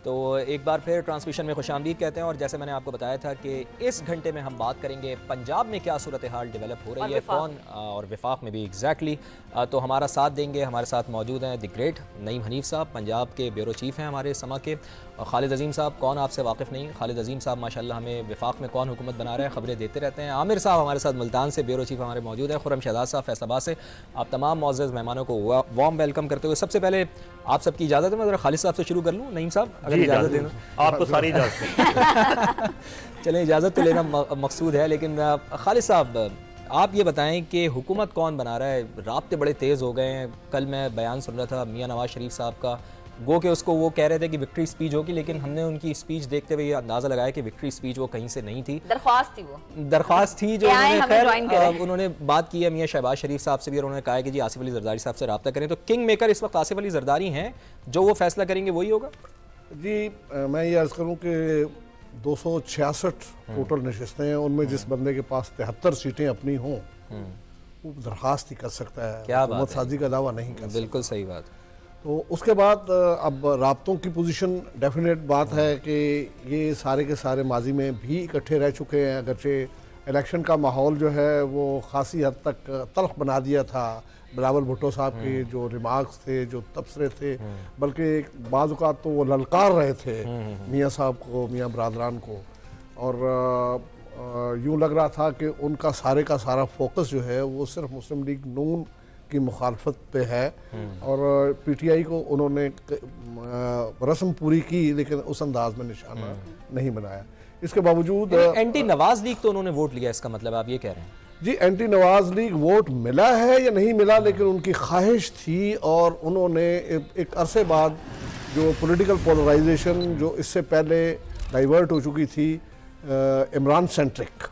तो एक बार फिर ट्रांसमिशन में खुशामदीद कहते हैं। और जैसे मैंने आपको बताया था कि इस घंटे में हम बात करेंगे पंजाब में क्या सूरत हाल डेवलप हो रही है, कौन और विफाक में भी एग्जैक्टली। तो हमारा साथ देंगे, हमारे साथ मौजूद हैं द ग्रेट नईम हनीफ साहब, पंजाब के ब्यूरो चीफ हैं हमारे समा के। और खालिद अजीम साहब, कौन आपसे वाकिफ़ नहीं, खालिद अजीम साहब माशाल्लाह हमें विफाक में कौन हुकूमत बना रहा है खबरें देते रहते हैं। आमिर साहब हमारे साथ मुल्तान से ब्यूरो चीफ हमारे मौजूद हैं। खुर्रम शहजाद साहब फैसलाबाद से। आप तमाम मौजूद मेहमानों को वार्म वेलकम करते हुए सबसे पहले आप सबकी इजाज़त है, मैं ज़रा खालिद साहब से शुरू कर लूँ। नईम साहब अगर इजाज़त देना, आपको सारी इजाज़त चलें, इजाज़त तो लेना मकसूद है, लेकिन खालिद साहब आप ये बताएं कि हुकूमत कौन बना रहा है। राब्ते बड़े तेज़ हो गए हैं। कल मैं बयान सुन रहा था मियां नवाज शरीफ साहब का, गो के उसको वो कह रहे थे कि विक्ट्री स्पीच होगी, लेकिन हमने उनकी स्पीच देखते हुए ये अंदाज़ा लगाया कि विक्ट्री स्पीच वो कहीं से नहीं थी, दरख्वास्त थी, वो दरख्वास्त थी जो उन्होंने बात की है मियां शहबाज शरीफ साहब से भी, और उन्होंने कहा है कि जी आसिफ अली जरदारी साहब से रब्ता करें। तो किंग मेकर इस वक्त आसिफ अली जरदारी हैं, जो वो फैसला करेंगे वही होगा। जी मैं ये अर्ज़ करूँ कि 266 टोटल नशिस्तें हैं, उनमें जिस बंदे के पास 73 सीटें अपनी हों वो दरख्वास्त ही कर सकता है, क्या हुकूमत साजी का दावा नहीं कर सकता। बिल्कुल सही बात। तो उसके बाद अब राब्तों की पोजीशन डेफिनेट बात है कि ये सारे के सारे माजी में भी इकट्ठे रह चुके हैं, अगरचे इलेक्शन का माहौल जो है वो खासी हद तक तल्ख बना दिया था। बिलावल भुट्टो साहब के जो रिमार्क्स थे, जो तबसरे थे, बल्कि बाज़ औक़ात तो वो ललकार रहे थे मियाँ साहब को, मियाँ बरादरान को, और यूँ लग रहा था कि उनका सारे का सारा फोकस जो है वो सिर्फ मुस्लिम लीग नून की मुखालफत पे है, और पीटीआई को उन्होंने रस्म पूरी की लेकिन उस अंदाज में निशाना नहीं बनाया। इसके बावजूद एंटी नवाज लीग तो उन्होंने वोट लिया, इसका मतलब आप ये कह रहे हैं? जी, एंटी नवाज लीग वोट मिला है या नहीं मिला, लेकिन उनकी ख्वाहिश थी, और उन्होंने एक अरसे बाद जो पॉलिटिकल पोलराइजेशन जो इससे पहले डाइवर्ट हो चुकी थी इमरान सेंट्रिक,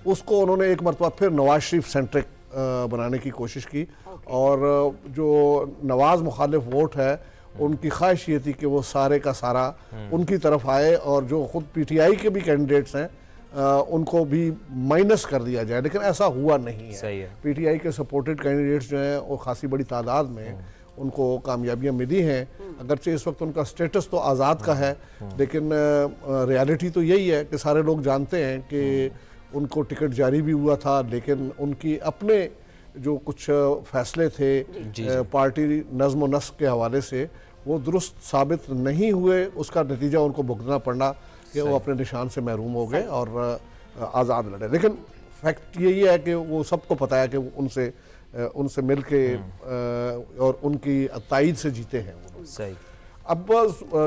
उसको उन्होंने एक मरतबा फिर नवाज शरीफ सेंट्रिक बनाने की कोशिश की। और जो नवाज मुखालिफ वोट है उनकी ख्वाहिश ये थी कि वो सारे का सारा उनकी तरफ आए, और जो खुद पीटीआई के भी कैंडिडेट्स हैं उनको भी माइनस कर दिया जाए, लेकिन ऐसा हुआ नहीं है। पीटीआई के सपोर्टेड कैंडिडेट्स जो हैं वो खासी बड़ी तादाद में उनको कामयाबियां मिली हैं, अगरचे इस वक्त उनका स्टेटस तो आज़ाद का है, लेकिन रियलिटी तो यही है कि सारे लोग जानते हैं कि उनको टिकट जारी भी हुआ था, लेकिन उनकी अपने जो कुछ फैसले थे पार्टी नज़्म व नस्क के हवाले से वो दुरुस्त साबित नहीं हुए। उसका नतीजा उनको भुगतना पड़ा कि वो अपने निशान से महरूम हो गए और आज़ाद लड़े। लेकिन फैक्ट यही है कि वो सबको पता है कि उनसे मिल के और उनकी तायद से जीते हैं वो। सही। अब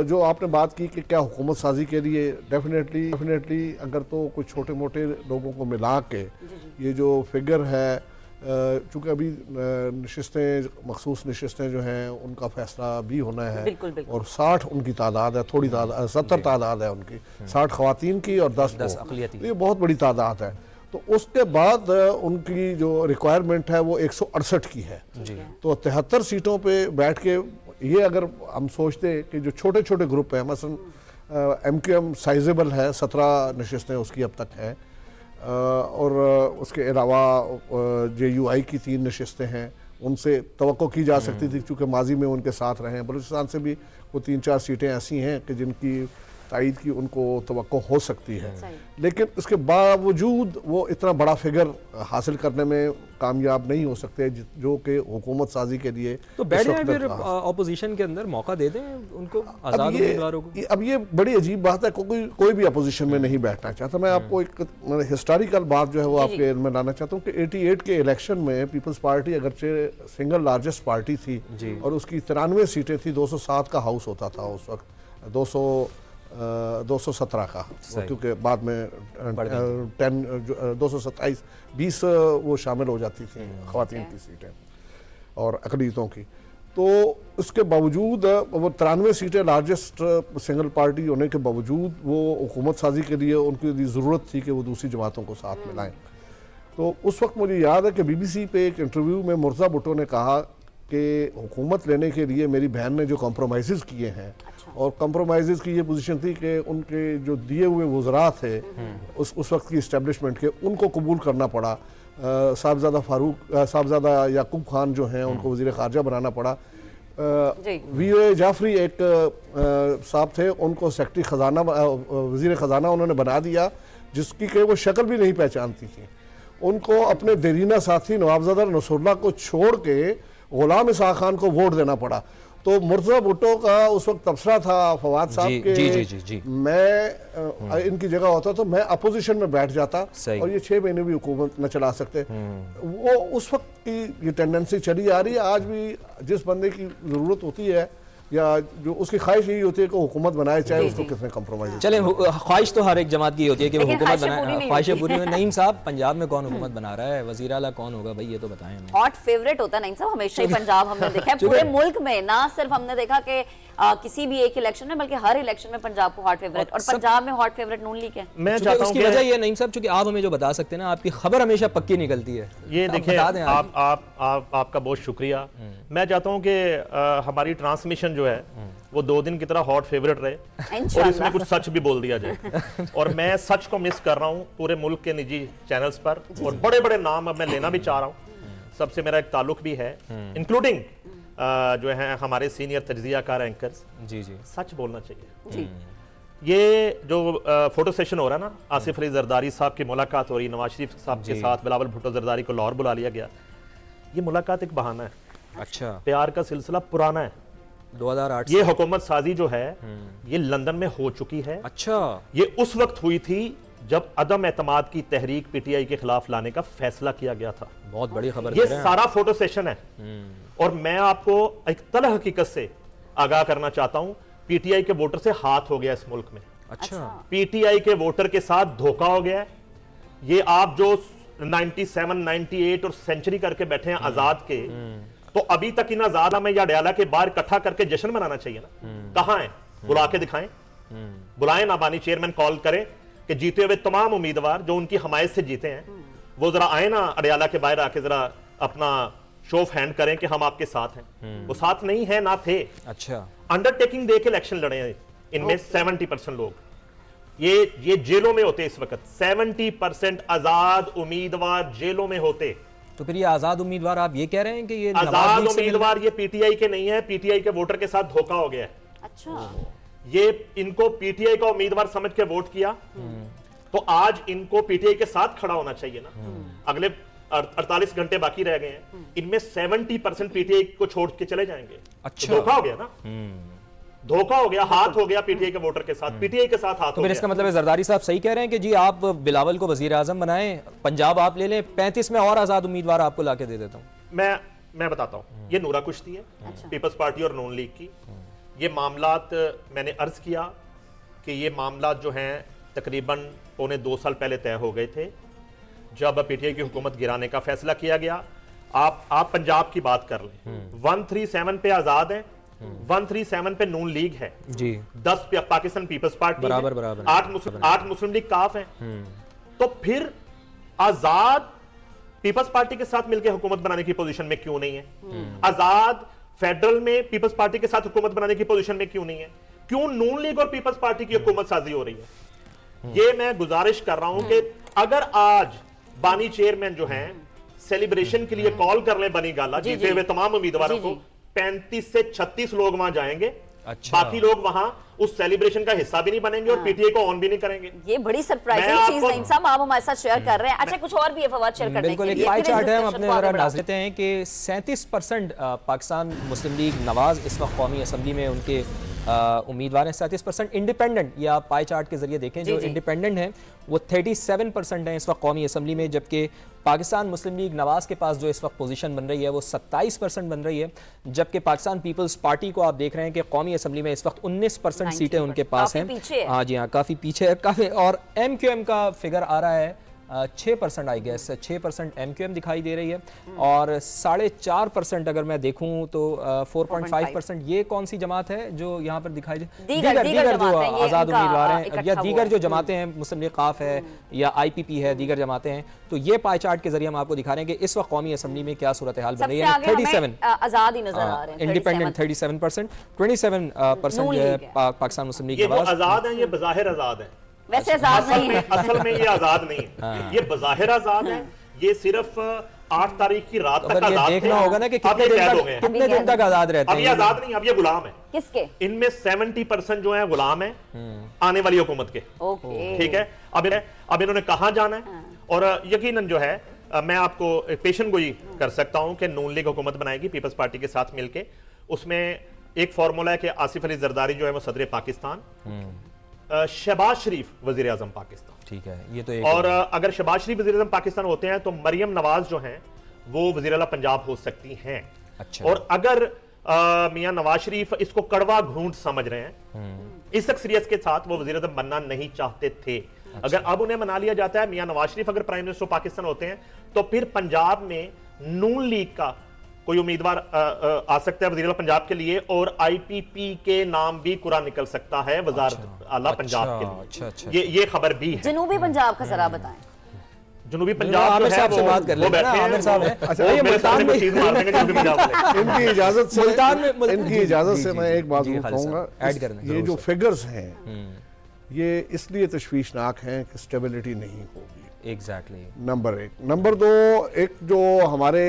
जो आपने बात की कि क्या हुकूमत साजी के लिए डेफिनेटली अगर तो कुछ छोटे मोटे लोगों को मिला के ये जो फिगर है, चूँकि अभी नशिस्तें मखसूस नशिस्तें जो हैं उनका फैसला भी होना है, और 60 उनकी तादाद है, थोड़ी तादाद 70 तादाद है उनकी, 60 ख़वातीन की और 10 अक़लियती, ये बहुत बड़ी तादाद है। तो उसके बाद उनकी जो रिक्वायरमेंट है वो 168 की है। तो 73 सीटों पे बैठ के ये अगर हम सोचते कि जो छोटे छोटे ग्रुप हैं, मसलन MQM साइजेबल है, 17 नशिस्तें उसकी अब तक हैं, और उसके अलावा JUI की 3 नशिस्तें हैं, उनसे तवक्को की जा सकती थी चूँकि माजी में उनके साथ रहे हैं। बलूचिस्तान से भी वो 3-4 सीटें ऐसी हैं कि जिनकी तायद की उनको तवक्को हो सकती है, लेकिन उसके बावजूद वो इतना बड़ा फिगर हासिल करने में कामयाब नहीं हो सकते जो कि हुकूमत साजी के लिए। तो बैठ जाए फिर अपोजिशन के अंदर मौका दे दें उनको, आज़ाद उम्मीदवारों को। अब ये बड़ी अजीब बात है, कोई भी अपोजिशन में नहीं बैठना चाहता। मैं आपको एक हिस्टोरिकल बात जो है वो आपके इल्म में लाना चाहता हूँ कि 88 के इलेक्शन में पीपल्स पार्टी अगरचे सिंगल लार्जेस्ट पार्टी थी और उसकी 93 सीटें थी, 207 का हाउस होता था उस वक्त, 217 का, क्योंकि बाद में 227 20 वो शामिल हो जाती थी ख़वातीन की सीटें और अक़लियतों की। तो उसके बावजूद वो 93 सीटें लार्जेस्ट सिंगल पार्टी होने के बावजूद वो हुकूमत साजी के लिए उनकी ज़रूरत थी कि वो दूसरी जमातों को साथ मिलाएं। तो उस वक्त मुझे याद है कि BBC पे एक इंटरव्यू में मुर्जा भुट्टो ने कहा कि हुकूमत लेने के लिए मेरी बहन ने जो कॉम्प्रोमाइज़ किए हैं, और कॉम्प्रोमाइज़ की ये पोजीशन थी कि उनके जो दिए हुए वज़रा थे उस वक्त की इस्टेब्लिशमेंट के, उनको कबूल करना पड़ा। साहबजादा याकूब खान जो हैं उनको वज़ीर ख़ारजा बनाना पड़ा। वी जाफरी एक साहब थे, उनको सेक्रेटरी खजाना वजीर खजाना उन्होंने बना दिया, जिसकी कि वो शक्ल भी नहीं पहचानती थी। उनको अपने देरीना साथी नवाबजादा नसरुल्लाह को छोड़ के गुलाम इसहाक खान को वोट देना पड़ा। तो मुर्तज़ा भुट्टो का उस वक्त तबसरा था फवाद साहब के, जी। मैं इनकी जगह होता तो मैं अपोजिशन में बैठ जाता और ये 6 महीने भी हुकूमत न चला सकते। वो उस वक्त की ये टेंडेंसी चली आ रही है। आज भी जिस बंदे की ज़रूरत होती है या जो उसकी ख्वाहिश यही होती है कि हुकूमत बनाए, चाहे उसको कितने कम्प्रोमाइज। चले, ख्वाहिश तो हर एक जमात की होती है कि वो हुकूमत बनाए, ख्वाहिशें पूरी हुई। नईम साहब, पंजाब में कौन हुकूमत बना रहा है, वज़ीर आला कौन होगा भाई, ये तो बताएं हमें। हॉट फेवरेट होता है नईम साहब हमेशा ही पंजाब, हमने देखा है पूरे मुल्क में, ना सिर्फ हमने देखा कि किसी भी एक इलेक्शन में बल्कि हर इलेक्शन में पंजाब को हॉट फेवरेट, और पंजाब में हॉट फेवरेट नून लीग है। मैं चाहता हूं उसकी वजह ये नईम साहब, चूंकि आप हमें जो बता सकते हैं ना, आपकी खबर हमेशा पक्की निकलती है। ये देखिए, आपका बहुत शुक्रिया। मैं चाहता हूं कि हमारी ट्रांसमिशन जो है वो 2 दिन की तरह हॉट फेवरेट रहे और इसमें कुछ सच भी बोल दिया जाए। और मैं सच को मिस कर रहा हूं पूरे मुल्क के निजी चैनल्स पर, और बड़े बड़े नाम अब मैं लेना भी चाह रहा हूं। सबसे मेरा एक ताल्लुक भी है, इंक्लूडिंग जो है हमारे सीनियर तज्जियाकार एंकर्स। जी सच बोलना चाहिए। ये जो फोटो सेशन हो रहा है ना, आसिफ अली जरदारी साहब की मुलाकात हो रही, नवाज शरीफ साहब के साथ बिलावल भुट्टो जरदारी को लाहौर बुला लिया गया, ये मुलाकात एक बहाना है। अच्छा, प्यार का सिलसिला पुराना है, 2008। ये हुकूमत साजी जो है ये लंदन में हो चुकी है। अच्छा, ये उस वक्त हुई थी जब अदम एतमाद की तहरीक पीटीआई के खिलाफ लाने का फैसला किया गया था। बहुत बड़ी खबर। ये सारा फोटो सेशन है और मैं आपको एक तल हकीकत से आगाह करना चाहता हूं, पीटीआई के वोटर से हाथ हो गया इस मुल्क में। अच्छा, पीटीआई के वोटर के साथ धोखा हो गया। ये आप जो 97, 98 और सेंचुरी करके बैठे हैं आजाद के, तो अभी तक इन आजाद में या डयाला के बाहर इकट्ठा करके जश्न मनाना चाहिए ना। कहां है, बुला के दिखाएं, बुलाएं ना, बानी चेयरमैन कॉल करें कि जीते हुए तमाम उम्मीदवार जो उनकी हमायत से जीते हैं वो जरा आए ना अडयाला के बाहर आके जरा अपना शो ऑफ हैंड करें कि हम आपके साथ हैं। वो साथ नहीं है ना थे। अच्छा, अंडरटेकिंग दे के इलेक्शन लड़े हैं इनमें 70% लोग ये जेलों में होते इस वक्त। 70% आजाद उम्मीदवार जेलों में होते। तो फिर ये आजाद उम्मीदवार आप ये कह रहे हैं कि ये आजाद उम्मीदवार ये पीटीआई के नहीं है, पीटीआई के वोटर के साथ धोखा हो गया है। अच्छा, ये इनको पीटीआई का उम्मीदवार समझ के वोट किया, तो आज इनको पीटीआई के साथ खड़ा होना चाहिए ना। अगले 48 घंटे बाकी रह गए हैं, इनमें 70% पीटीआई को छोड़ के चले जाएंगे। अच्छा, तो धोखा हो गया ना, धोखा हो गया, हाथ हो गया पीटीआई के वोटर के साथ, पीटीआई के साथ हाथ तो हो गया। इसका मतलब है जरदारी साहब सही कह रहे हैं कि जी आप बिलावल को वजीर आजम बनाएं, पंजाब आप ले लें, 35 में और आजाद उम्मीदवार आपको लाके दे देता हूं। मैं बताता हूं, ये नूरा कुश्ती है, पीपल्स पार्टी और नून लीग की। ये मामलात मैंने अर्ज किया कि ये मामलात जो हैं तकरीबन 2.25 साल पहले तय हो गए थे जब पीटीआई की हुकूमत गिराने का फैसला किया गया। आप पंजाब की बात कर लें, 137 पे आजाद है, 137 पे नून लीग है जी, 10 पे पाकिस्तान पीपल्स पार्टी बराबर, 8 मुस्लिम लीग काफ है। तो फिर आजाद पीपल्स पार्टी के साथ मिलकर हुकूमत बनाने की पोजीशन में क्यों नहीं है? आजाद फेडरल में पीपल्स पार्टी के साथ हुकूमत बनाने की पोजीशन में क्यों नहीं है? क्यों नून लीग और पीपल्स पार्टी की हुकूमत साजी हो रही है? ये मैं गुजारिश कर रहा हूं कि अगर आज बानी चेयरमैन जो हैं सेलिब्रेशन के लिए कॉल कर ले बनी गाला जीते हुए तमाम उम्मीदवारों को, 35 से 36 लोग वहां जाएंगे। अच्छा, बाकी लोग वहां उस सेलिब्रेशन का हिस्सा भी नहीं बनेंगे और पीटीआई को ऑन भी नहीं करेंगे। ये बड़ी सरप्राइजिंग चीज है इंसान, आप हमारे साथ शेयर कर रहे हैं। अच्छा, कुछ और भी फवाद शेयर करने के लिए बिल्कुल एक पाई चार्ट है, हम अपने जरा नाज़ लेते हैं कि 37% पाकिस्तान मुस्लिम लीग नवाज इस वक्त कौमी असम्बली में उनके उम्मीदवार हैं। 37% इंडिपेंडेंट, ये आप पाई चार्ट के जरिए देखें, जो इंडिपेंडेंट हैं वो 37% हैं इस वक्त कौमी असम्बली में, जबकि पाकिस्तान मुस्लिम लीग नवाज के पास जो इस वक्त पोजीशन बन रही है वो 27% बन रही है, जबकि पाकिस्तान पीपल्स पार्टी को आप देख रहे हैं कि कौमी असम्बली में इस वक्त 19% सीटें उनके पास हैं। हाँ जी हाँ, काफ़ी पीछे है काफ़ी। और MQM का फिगर आ रहा है 6% आई गेस, 6% MQM दिखाई दे रही है और 4.5% अगर मैं देखूं तो 4.5% ये कौन सी जमात है जो यहाँ पर दिखाई दे? दीगर जो आज़ाद उम्मीदवार हैं या दीगर जो जमातें हैं, मुस्लिम लीग काफ है या IPP है, दीगर जमातें हैं। तो ये पाई चार्ट के जरिए हम आपको दिखा रहे हैं कि इस वक्त कौमी असम्बली में क्या सूरत हाल बन रही है। 37 आजाद ही नजर आ रहे हैं, इंडिपेंडेंट 37%, 27% जो है पाकिस्तान मुस्लिम लीग आजाद है। ये बज़ाहिर आजाद है, वैसे आजाद नहीं है, असल में ये आजाद नहीं है, ये बज़ाहिर आजाद है। ये सिर्फ 8 तारीख की रात तक ये आजाद देखना होगा ना कि कितने दिन तक आजाद रहते हैं। अभी आजाद नहीं, अब ये गुलाम है। किसके? इनमें 70% जो है गुलाम है आने वाली हुकूमत के। ठीक है, अब इन्होंने कहां जाना है, और यकीनन जो है मैं आपको पेशन गोई कर सकता हूं कि नून लीग हुकूमत बनाएगी पीपल्स पार्टी के साथ मिलके। उसमें एक फॉर्मूला है कि आसिफ अली जरदारी जो है वो सदर पाकिस्तान, शहबाज शरीफ वजीर आजम पाकिस्तान। ठीक है, ये तो एक और अगर शहबाज शरीफ वजीर आजम पाकिस्तान होते हैं तो मरियम नवाज जो हैं वो वजीर आला पंजाब हो सकती हैं। अच्छा। और अगर मियां नवाज शरीफ इसको कड़वा घूंट समझ रहे हैं, इस अक्सरियत के साथ वो वजीर आजम बनना नहीं चाहते थे। अच्छा। अगर अब उन्हें मना लिया जाता है, मियां नवाज शरीफ अगर प्राइम मिनिस्टर पाकिस्तान होते हैं, तो फिर पंजाब में नून लीग का कोई उम्मीदवार आ सकता है वज़ीर आला पंजाब के लिए, और आईपीपी के नाम भी कुरा निकल सकता है वज़ारत आला पंजाब के लिए। अच्छा। ये खबर भी है। जनूबी पंजाब का जरा बताएं। जनूबी पंजाब आमिर साहब से बात कर लेते हैं। आमिर साहब हैं, ये मुल्तान में चीज मार देंगे जनूबी पंजाब वाले। इनकी इजाजत से इनकी इजाजत से मैं एक बात कहूंगा, ऐड करने, ये जो फिगर्स हैं ये इसलिए तशवीशनाक हैं कि स्टेबिलिटी नहीं होगी। एग्जैक्टली। नंबर 1। नंबर 2, एक जो हमारे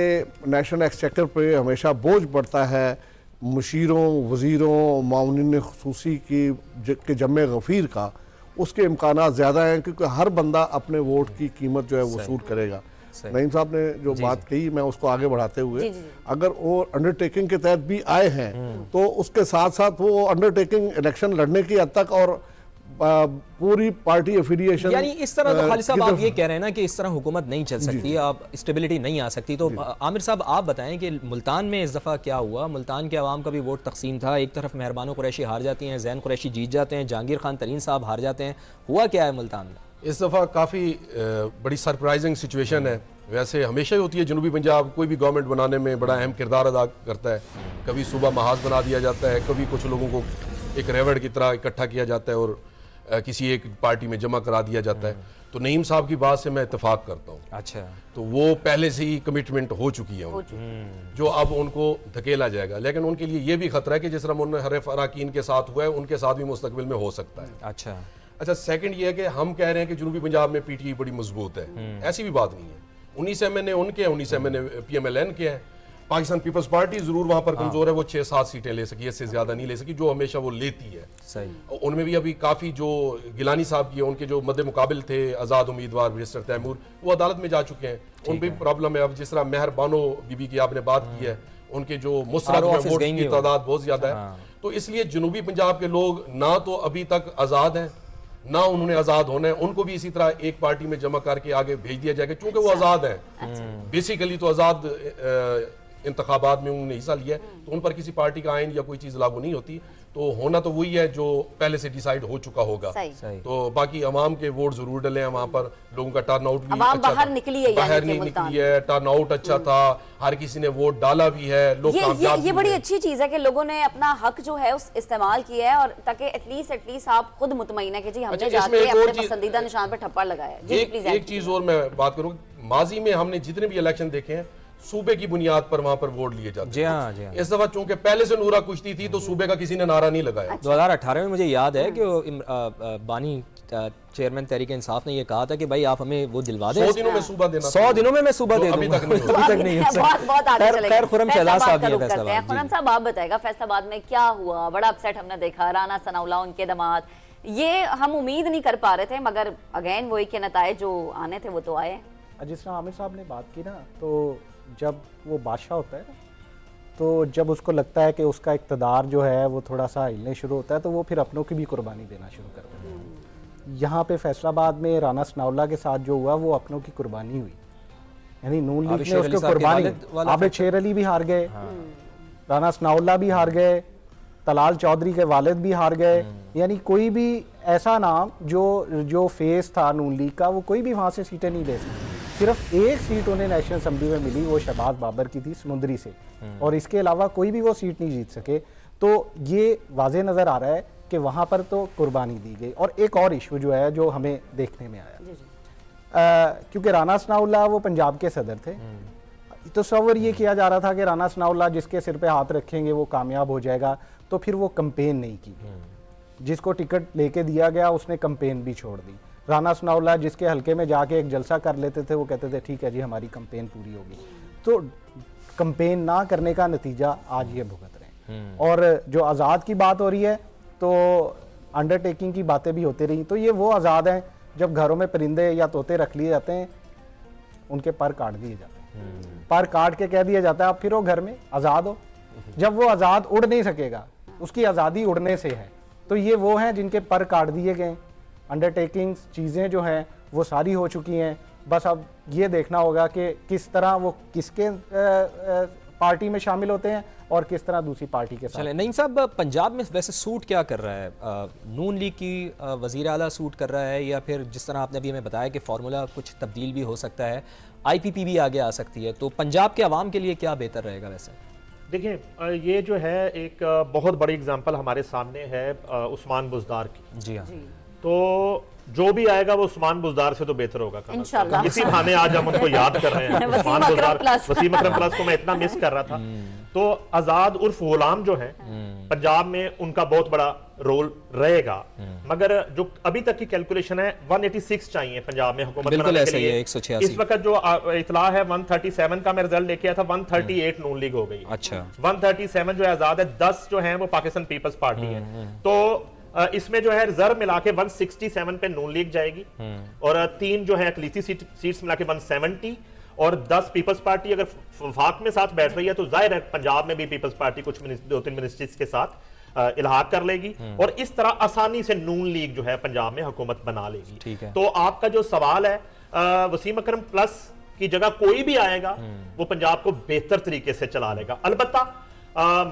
नेशनल एक्सचेकर पे हमेशा बोझ पड़ता है मुशीरों, वज़ीरों, माउनिन खुसूसी के जम्मे गफ़ीर का, उसके इम्कानात ज़्यादा हैं क्योंकि हर बंदा अपने वोट की कीमत जो है वसूल करेगा। नईम साहब ने जो बात कही, मैं उसको आगे बढ़ाते हुए, अगर वो अंडरटेकिंग के तहत भी आए हैं तो उसके साथ साथ वो अंडरटेकिंग इलेक्शन लड़ने की हद तक और पूरी पार्टी एफिलिएशन, यानी इस तरह तो खालिद साहब आप ये कह रहे हैं ना कि इस तरह हुकूमत नहीं चल सकती, आप स्टेबिलिटी नहीं आ सकती। तो आमिर साहब आप बताएं कि मुल्तान में इस दफ़ा क्या हुआ? मुल्तान के अवाम का भी वोट तकसीम था, एक तरफ मेहरबानो कुरैशी हार जाती हैं, जैन कुरैशी जीत जाते हैं, जहांगीर खान तरीन साहब हार जाते हैं। हुआ क्या है मुल्तान में इस दफ़ा? काफ़ी बड़ी सरप्राइजिंग सिचुएशन है। वैसे हमेशा ही होती है, जनूबी पंजाब कोई भी गवर्नमेंट बनाने में बड़ा अहम किरदार अदा करता है। कभी सूबा महाज बना दिया जाता है, कभी कुछ लोगों को एक रेवड़ की तरह इकट्ठा किया जाता है और किसी एक पार्टी में जमा करा दिया जाता है। तो नईम साहब की बात से मैं इत्तेफाक करता हूँ। अच्छा। तो वो पहले से ही कमिटमेंट हो चुकी है जो अब उनको धकेला जाएगा, लेकिन उनके लिए ये भी खतरा है कि जिस तरह उन्होंने हरफ अराकीन के साथ हुआ है उनके साथ भी मुस्तकबिल में हो सकता है। अच्छा, सेकंड ये है कि हम कह रहे हैं कि जनूबी पंजाब में पीटीआई बड़ी मजबूत है, ऐसी भी बात नहीं है। 19 एमएनए उनके हैं, 19 एमएनए पीएमएलएन के हैं। पाकिस्तान पीपल्स पार्टी जरूर वहां पर कमजोर है, वो 6-7 सीटें ले सकी, इससे ज्यादा नहीं ले सकी, जो हमेशा वो लेती है। सही। उनमें भी अभी काफी जो गिलानी साहब की है, उनके जो मद्दे मुकाबिल थे आजाद उम्मीदवार मिनिस्टर तैमूर, वो अदालत में जा चुके हैं, उन भी प्रॉब्लम है। अब जिस तरह मेहरबानो बीबी की आपने बात की है, उनके जो मुस्तरद वोट की तादाद बहुत ज्यादा है। तो इसलिए जनूबी पंजाब के लोग ना तो अभी तक आजाद हैं, ना उन्होंने आजाद होना है, उनको भी इसी तरह एक पार्टी में जमा करके आगे भेज दिया जाएगा, क्योंकि वो आजाद है। बेसिकली तो आजाद इंतखाबात में उन्होंने हिस्सा लिया है, तो उन पर किसी पार्टी का आइन या कोई चीज लागू नहीं होती। तो होना तो वही है जो पहले से डिसाइड हो चुका होगा। तो बाकी अवाम के वोट जरूर डले हैं वहां पर, लोगों का टर्न आउट भी अच्छा बाहर निकली है, बाहर नहीं निकली है, टर्न आउट अच्छा था, हर किसी ने वोट डाला भी है, लोग ये बड़ी अच्छी चीज है कि लोगों ने अपना हक जो है उस इस्तेमाल किया है, और ताकि एटलीस्ट आप खुद मुतमईन है कि जी हमने जाके अपने पसंदीदा निशान पर ठप्पा लगाया है। एक चीज और मैं बात करूं, माजी में हमने जितने भी इलेक्शन देखे हैं सूबे की बुनियाद पर वहां पर वोट लिए जाते हैं। इस दफा चूंकि पहले से नूरा कुश्ती थी तो सूबे का किसी ने नारा नहीं लगाया। 2018 में मुझे याद है कि बानी चेयरमैन तहरीक इंसाफ ने ये कहा था कि भाई आप हमें वो दिलवा दें, 100 दिनों में सूबा देना, 100 दिनों में मैं सूबा दे दूंगा। अभी तक नहीं बहुत आगे चलेंगे। खुरम शहजाद साहब ये फैसला हैं। खुरम साहब आप बताएगा फैसलाबाद में क्या हुआ? बड़ा अपसेट हमने देखा, राना सनाउल्लाह उनके दामाद, ये हम उम्मीद नहीं कर पा रहे थे, मगर अगेन वही के नताए जो आने थे वो तो आए। जिस तरह आमिर साहब ने बात की ना, तो जब वो बादशाह होता है ना, तो जब उसको लगता है कि उसका इक़्तिदार जो है वो थोड़ा सा हिलने शुरू होता है, तो वो फिर अपनों की भी कुर्बानी देना शुरू कर देता है। यहाँ पे फैसलाबाद में राना सनाउल्लाह के साथ जो हुआ वो अपनों की कुर्बानी हुई, यानी नून लीग ने उसको कुर्बानी। आबिद शेर अली भी हार गए, राना सनाउल्लाह भी हार गए, तलाल चौधरी के वालिद भी हार गए, यानी कोई भी ऐसा नाम जो फेस था नून लीग का, वो कोई भी वहाँ से सीटें नहीं ले सकता। सिर्फ एक सीट उन्हें नेशनल असेंबली में मिली, वो शहबाज बाबर की थी समुंदरी से, और इसके अलावा कोई भी वो सीट नहीं जीत सके। तो ये वाज़े नज़र आ रहा है कि वहाँ पर तो कुर्बानी दी गई। और एक और इशू जो है जो हमें देखने में आया, क्योंकि राना सनाउल्लाह वो पंजाब के सदर थे, तो तस्वर ये किया जा रहा था कि राना सनाउल्लाह जिसके सिर पे हाथ रखेंगे वो कामयाब हो जाएगा, तो फिर वो कंपेन नहीं की। जिसको टिकट लेके दिया गया उसने कंपेन भी छोड़ दी। राना सनाउल्लाह जिसके हल्के में जाके एक जलसा कर लेते थे, वो कहते थे ठीक है जी हमारी कैंपेन पूरी होगी। तो कैंपेन ना करने का नतीजा आज ये भुगत रहे हैं। और जो आज़ाद की बात हो रही है, तो अंडरटेकिंग की बातें भी होती रही, तो ये वो आज़ाद हैं जब घरों में परिंदे या तोते रख लिए जाते हैं, उनके पर काट दिए जाते हैं, पर काट के कह दिया जाता है आप फिरो घर में, आज़ाद हो। जब वो आज़ाद उड़ नहीं सकेगा, उसकी आज़ादी उड़ने से है, तो ये वो हैं जिनके पर काट दिए गए। अंडरटेकिंग्स चीज़ें जो हैं वो सारी हो चुकी हैं, बस अब ये देखना होगा कि किस तरह वो किसके पार्टी में शामिल होते हैं और किस तरह दूसरी पार्टी के साथ। चले नईम साहब, पंजाब में वैसे सूट क्या कर रहा है? नून लीग की वज़ीर आला सूट कर रहा है, या फिर जिस तरह आपने अभी हमें बताया कि फार्मूला कुछ तब्दील भी हो सकता है, IPP भी आगे आ सकती है, तो पंजाब के अवाम के लिए क्या बेहतर रहेगा? वैसे देखिए, ये जो है एक बहुत बड़ी एग्जांपल हमारे सामने है उस्मान बुज़दार की। जी हाँ। तो जो भी आएगा वो उस्मान बुज़दार से तो बेहतर होगा इंशाल्लाह। इसी बहाने आज हम उनको याद कर रहे हैं। उस्मान बुज़दार, वसीम अकरम प्लस को मैं इतना मिस कर रहा था। तो आज़ाद उर्फ गुलाम जो है पंजाब में उनका बहुत बड़ा रोल रहेगा, मगर जो अभी तक की कैलकुलेशन है 186 चाहिए पंजाब में हुकूमत बनाने के लिए। 186 इस वक्त जो इतला है 137 का मैं रिजल्ट लेके आया था, 138 नून लीग हो गई। अच्छा, 137 जो है आज़ाद है, 10 जो है वो पाकिस्तान पीपल्स पार्टी है। तो इसमें जो है रिजर्व मिला के 167 पे नून लीग जाएगी, और 3 जो है अकलीती सीट्स मिला के 170, और 10 पीपल्स पार्टी अगर वफाक में साथ बैठ रही है तो जाहिर है पंजाब में भी पीपल्स पार्टी कुछ 2-3 मिनिस्ट्रीज के साथ इल्हाक कर लेगी, और इस तरह आसानी से नून लीग जो है पंजाब में हुकूमत बना लेगी। ठीक है। तो आपका जो सवाल है, वसीम अकरम प्लस की जगह कोई भी आएगा वो पंजाब को बेहतर तरीके से चला लेगा। अलबत्ता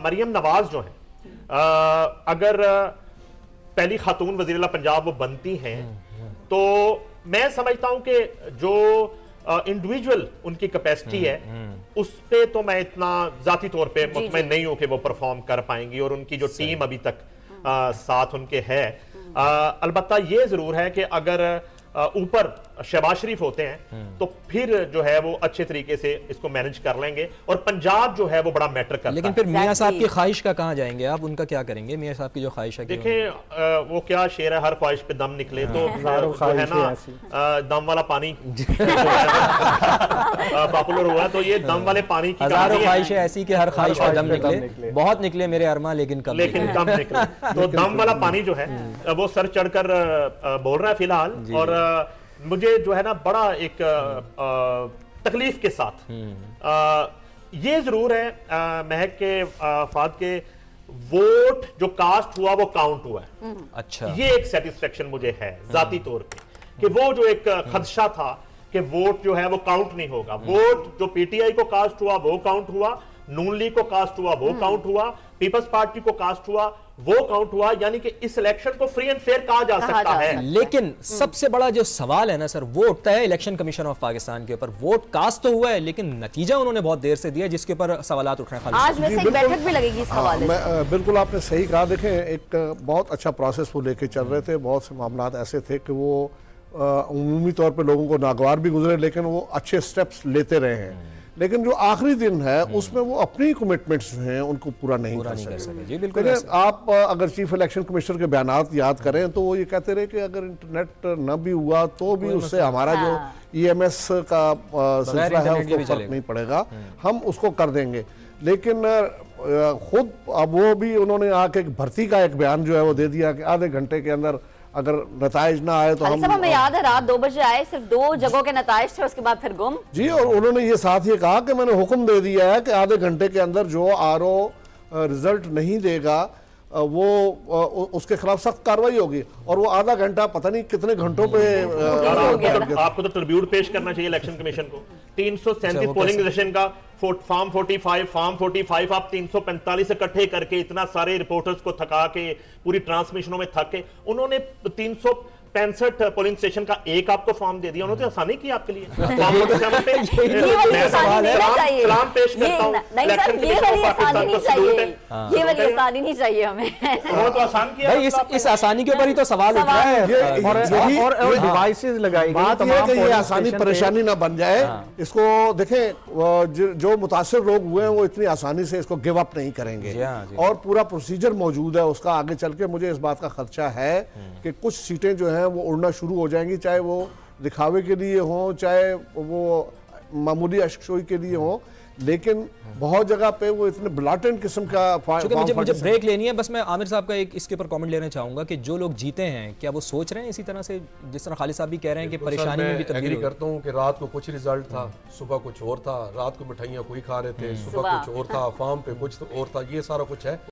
मरियम नवाज जो है, अगर पहली खातून वज़ीर-ए-आला पंजाब वो बनती हैं, तो मैं समझता हूं कि जो इंडिविजुअल उनकी कैपेसिटी है उस पे तो मैं इतना जाती तौर पे मुतमईन नहीं हूं कि वो परफॉर्म कर पाएंगी, और उनकी जो टीम अभी तक साथ उनके है। अलबत्ता ये जरूर है कि अगर ऊपर शहबाज शरीफ होते हैं तो फिर जो है वो अच्छे तरीके से इसको मैनेज कर लेंगे, और पंजाब जो है वो बड़ा मैटर करता है। लेकिन फिर मियां साहब की ख्वाहिश का कहाँ जाएंगे आप? उनका क्या करेंगे? मियां साहब की जो ख्वाहिश है, देखें वो क्या शेर है, हर ख्वाहिश पे दम निकले, तो है ना दम वाला पानी पॉपुलर हुआ, तो ये दम वाले पानी की हजारों ख्वाहिशें ऐसी कि हर ख्वाहिश पे दम निकले, बहुत निकले मेरे अरमा लेकिन कम निकले। तो दम वाला पानी जो है वो सर चढ़कर बोल रहा है फिलहाल, और मुझे जो है ना बड़ा एक तकलीफ के साथ ये जरूर है महक के फाद के वोट जो कास्ट हुआ वो काउंट हुआ है। अच्छा, ये एक सेटिस्फेक्शन मुझे है जाती तौर पे कि वो जो एक खदशा था कि वोट जो है वो काउंट नहीं होगा, वोट जो पीटीआई को कास्ट हुआ वो काउंट हुआ, नून लीग को कास्ट हुआ वो काउंट हुआ, पीपल्स पार्टी को कास्ट हुआ वो काउंट हुआ, यानी कि इस इलेक्शन को फ्री एंड फेयर कहा जा सकता है। लेकिन सबसे बड़ा जो सवाल है ना सर, वो उठता है इलेक्शन कमीशन ऑफ पाकिस्तान के ऊपर। वोट कास्ट तो हुआ है लेकिन नतीजा उन्होंने बहुत देर से दिया, जिसके ऊपर सवालात उठ रहे हैं। आज वैसे एक बैठक भी लगेगी इस हवाले से। बिल्कुल आपने सही कहा। देखें, एक बहुत अच्छा प्रोसेस वो लेके चल रहे थे, बहुत से मामला ऐसे थे कि वो उमूमी तौर पर लोगों को नागवार भी गुजरे, लेकिन वो अच्छे स्टेप्स लेते रहे हैं। लेकिन जो आखिरी दिन है उसमें वो अपनी कमिटमेंट्स जो हैं उनको पूरा नहीं कर सके। जी बिल्कुल। आप अगर चीफ इलेक्शन कमिश्नर के बयानात याद करें तो वो ये कहते रहे कि अगर इंटरनेट न भी हुआ तो भी उससे हमारा जो EMS का सिलसिला है उसको फर्क नहीं पड़ेगा, हम उसको कर देंगे। लेकिन खुद अब वो भी उन्होंने आके भर्ती का एक बयान जो है वो दे दिया कि आधे घंटे के अंदर अगर नताइज ना आए तो हमें याद है रात 2 बजे आए, सिर्फ 2 जगहों के नताइज थे, उसके बाद फिर गुम। जी, और उन्होंने ये साथ ये कहा कि मैंने हुक्म दे दिया है कि आधे घंटे के अंदर जो RO रिजल्ट नहीं देगा वो उसके खिलाफ सख्त कार्रवाई होगी। और वो आधा घंटा पता नहीं कितने घंटों पे आपको तो ट्रिब्यूट पेश करना चाहिए इलेक्शन कमीशन को। 337 पोलिंग स्टेशन का फॉर्म 45 आप 345 इकट्ठे करके इतना सारे रिपोर्टर्स को थका के पूरी ट्रांसमिशनों में थक के उन्होंने 365 पोलिंग स्टेशन का एक आपको फॉर्म दे दिया। उन्होंने आसानी की आपके लिए। सलाम पेश करता हूं, ये वाली आसानी नहीं चाहिए हमें। उन्होंने तो आसान किया। इस आसानी के ऊपर ही तो सवाल उठ रहा है, और डिवाइसेस लगाई गई। बात ये है कि ये आसानी परेशानी ना बन जाए। इसको देखें, जो जो मुतासिर लोग हुए हैं वो इतनी आसानी से इसको गिव अप नहीं करेंगे। और पूरा प्रोसीजर मौजूद है उसका। आगे चल के मुझे इस बात का खर्चा है कि कुछ सीटें जो हैं वो उड़ना शुरू हो जाएंगी, चाहे वो दिखावे के लिए हों, चाहे वो मामूली अशकशोई के लिए हों, लेकिन बहुत जगह पे वो इतने ब्लाटेंट किस्म का मुझे ब्रेक लेनी है। बस मैं आमिर साहब का एक इसके ऊपर कमेंट लेना चाहूंगा कि जो लोग जीते हैं क्या वो सोच रहे हैं इसी तरह से जिस तरह खालिद साहब भी कह रहे हैं कि परेशानी में भी तब्दीली करता हूँ कि रात को कुछ रिजल्ट था, सुबह कुछ और था, रात को मिठाइयाँ कोई खा रहे थे, सुबह कुछ और था, फार्म पे कुछ और था, ये सारा कुछ है।